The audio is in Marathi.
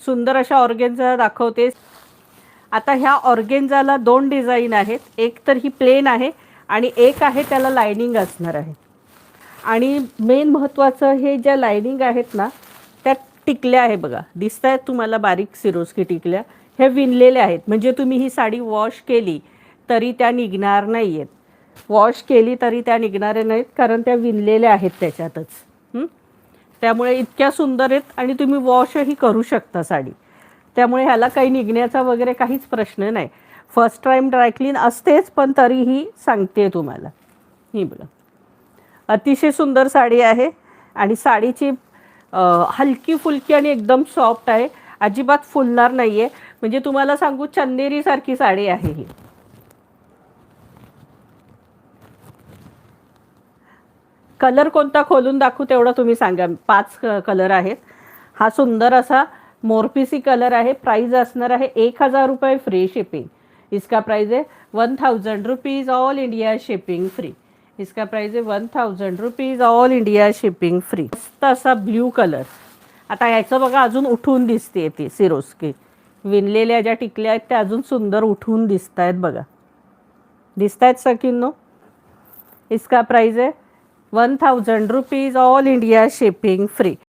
सुंदर अशा ऑर्गेन्झा दाखवते. आता ह्या ऑर्गेन्झाला 2 डिझाईन आहेत. एक तर ही प्लेन आहे आणि एक आहे त्याला लायनिंग असणार आहे. आणि मेन महत्त्वाचं हे ज्या लायनिंग आहेत ना त्या टिकल्या आहे बघा, दिसत आहेत तुम्हाला बारीक सिरोस्की टिकल्या. हे विणलेल्या आहेत, म्हणजे तुम्ही ही साडी वॉश केली तरी त्या निघणार नाही आहेत. वॉश केली तरी त्या निघणाऱ्या नाहीत, कारण त्या विणलेल्या आहेत त्याच्यातच. त्यामुळे इतक्या सुंदर आहेत आणि तुम्ही वॉशही करू शकता साडी. त्यामुळे ह्याला काही निघण्याचा वगैरे काहीच प्रश्न नाही. फर्स्ट टाईम ड्रायक्लीन असतेच, पण तरीही सांगते तुम्हाला. ही बघा, अतिशय सुंदर साडी आहे आणि साडीची हलकी फुलकी आणि एकदम सॉफ्ट आहे, अजिबात फुलणार नाही आहे. म्हणजे तुम्हाला सांगू, चंदेरीसारखी साडी आहे ही. कलर कोणता खोलून दाखवू तेवढं तुम्ही सांगा. 5 कलर आहेत. हा सुंदर असा मोरपिसी कलर आहे. प्राइस असणार आहे 1000 रुपये फ्री शिपिंग. इसका प्राइस है 1000 rupees, all India shipping free. इसका प्राइस है 1000 rupees, all India shipping free. मस्त असा ब्ल्यू कलर. आता याचं बघा, अजून उठून दिसते ती सिरोस्की. विणलेल्या ज्या टिकल्या आहेत त्या अजून सुंदर उठून दिसत आहेत बघा. दिसत आहेत सकिनो. इसका प्राइस है 1000 rupees, all India shipping free.